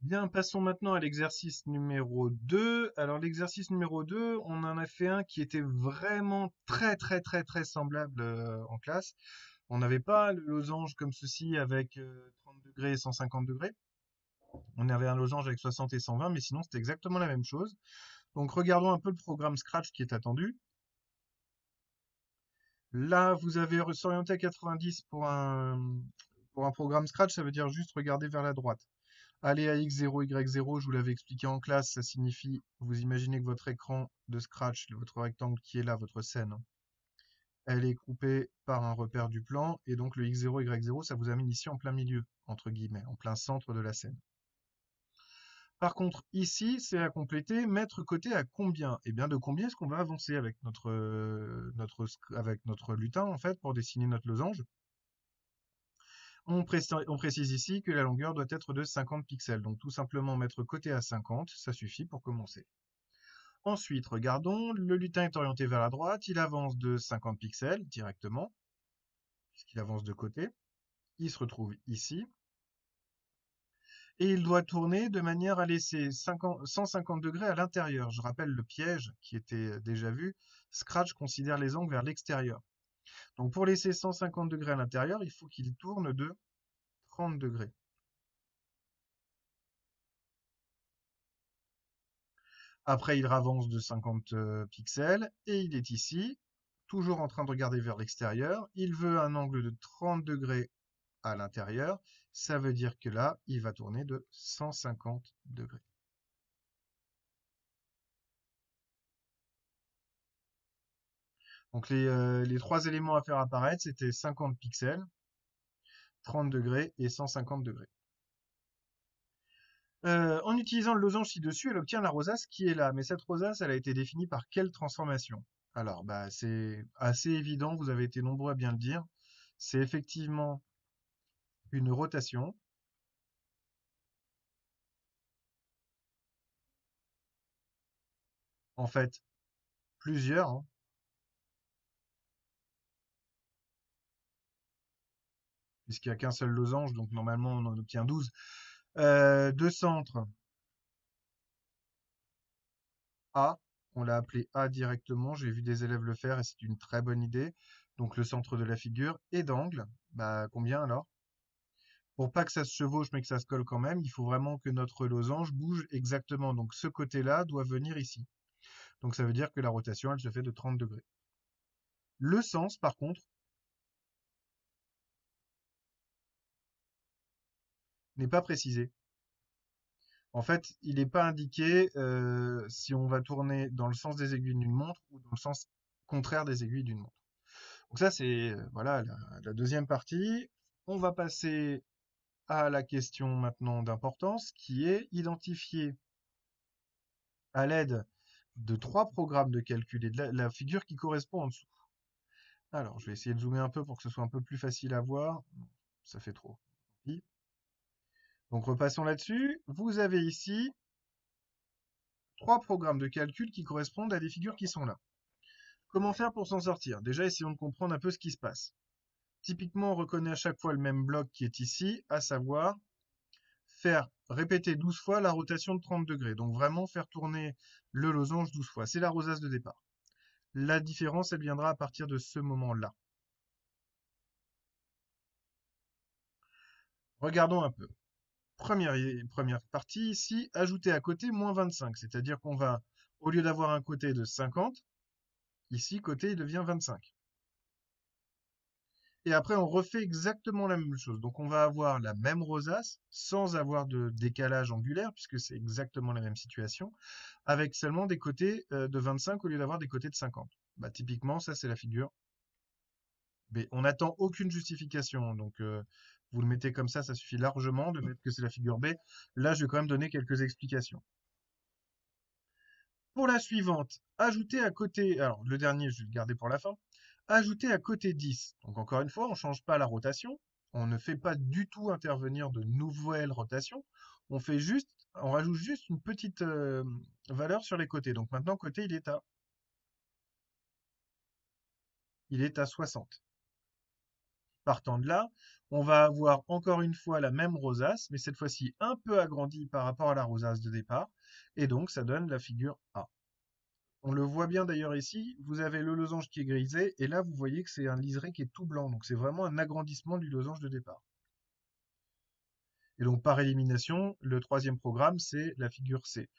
Bien, passons maintenant à l'exercice numéro 2. Alors l'exercice numéro 2, on en a fait un qui était vraiment très semblable en classe. On n'avait pas le losange comme ceci avec 30 degrés et 150 degrés. On avait un losange avec 60 et 120, mais sinon c'était exactement la même chose. Donc regardons un peu le programme Scratch qui est attendu. Là, vous avez s'orienté à 90 pour un programme Scratch, ça veut dire juste regarder vers la droite. Aller à X0, Y0, je vous l'avais expliqué en classe, ça signifie, vous imaginez que votre écran de Scratch, votre rectangle qui est là, votre scène, elle est coupée par un repère du plan, et donc le X0, Y0, ça vous amène ici en plein milieu, entre guillemets, en plein centre de la scène. Par contre, ici, c'est à compléter, mettre côté à combien? Eh bien, de combien est-ce qu'on va avancer avec avec notre lutin, en fait, pour dessiner notre losange? On précise ici que la longueur doit être de 50 pixels. Donc tout simplement mettre côté à 50, ça suffit pour commencer. Ensuite, regardons, le lutin est orienté vers la droite, il avance de 50 pixels directement, puisqu'il avance de côté. Il se retrouve ici. Et il doit tourner de manière à laisser 150 degrés à l'intérieur. Je rappelle le piège qui était déjà vu. Scratch considère les angles vers l'extérieur. Donc pour laisser 150 degrés à l'intérieur, il faut qu'il tourne de 30 degrés. Après, il avance de 50 pixels et il est ici, toujours en train de regarder vers l'extérieur. Il veut un angle de 30 degrés à l'intérieur. Ça veut dire que là, il va tourner de 150 degrés. Donc les trois éléments à faire apparaître, c'était 50 pixels, 30 degrés et 150 degrés. En utilisant le losange ci-dessus, elle obtient la rosace qui est là. Mais cette rosace, elle a été définie par quelle transformation? Alors, bah, c'est assez évident, vous avez été nombreux à bien le dire. C'est effectivement une rotation. En fait, plusieurs, hein, puisqu'il n'y a qu'un seul losange, donc normalement on en obtient 12. De centre A, on l'a appelé A directement, j'ai vu des élèves le faire et c'est une très bonne idée. Donc le centre de la figure. Et d'angle, bah combien alors? Pour pas que ça se chevauche mais que ça se colle quand même, il faut vraiment que notre losange bouge exactement. Donc ce côté-là doit venir ici. Donc ça veut dire que la rotation, elle se fait de 30 degrés. Le sens, par contre, n'est pas précisé. En fait, il n'est pas indiqué si on va tourner dans le sens des aiguilles d'une montre ou dans le sens contraire des aiguilles d'une montre. Donc ça, c'est voilà la deuxième partie. On va passer à la question maintenant d'importance qui est identifier à l'aide de trois programmes de calcul et de la figure qui correspond en dessous. Alors, je vais essayer de zoomer un peu pour que ce soit un peu plus facile à voir. Non, ça fait trop. Donc repassons là-dessus. Vous avez ici trois programmes de calcul qui correspondent à des figures qui sont là. Comment faire pour s'en sortir? Déjà, essayons de comprendre un peu ce qui se passe. Typiquement, on reconnaît à chaque fois le même bloc qui est ici, à savoir faire répéter 12 fois la rotation de 30 degrés. Donc vraiment faire tourner le losange 12 fois. C'est la rosace de départ. La différence, elle viendra à partir de ce moment-là. Regardons un peu. Première partie ici, ajouter à côté moins 25. C'est-à-dire qu'on va, au lieu d'avoir un côté de 50, ici, côté, il devient 25. Et après, on refait exactement la même chose. Donc, on va avoir la même rosace sans avoir de décalage angulaire, puisque c'est exactement la même situation, avec seulement des côtés de 25 au lieu d'avoir des côtés de 50. Bah, typiquement, ça, c'est la figure B. On n'attend aucune justification. Donc, vous le mettez comme ça suffit largement de mettre que c'est la figure B. Là, je vais quand même donner quelques explications. Pour la suivante, ajouter à côté, alors le dernier, je vais le garder pour la fin, ajouter à côté 10. Donc encore une fois, on ne change pas la rotation, on ne fait pas du tout intervenir de nouvelles rotations, on rajoute juste une petite valeur sur les côtés. Donc maintenant, côté, il est à 60. Partant de là, on va avoir encore une fois la même rosace, mais cette fois-ci un peu agrandie par rapport à la rosace de départ, et donc ça donne la figure A. On le voit bien d'ailleurs ici, vous avez le losange qui est grisé, et là vous voyez que c'est un liseré qui est tout blanc, donc c'est vraiment un agrandissement du losange de départ. Et donc par élimination, le troisième programme, c'est la figure C.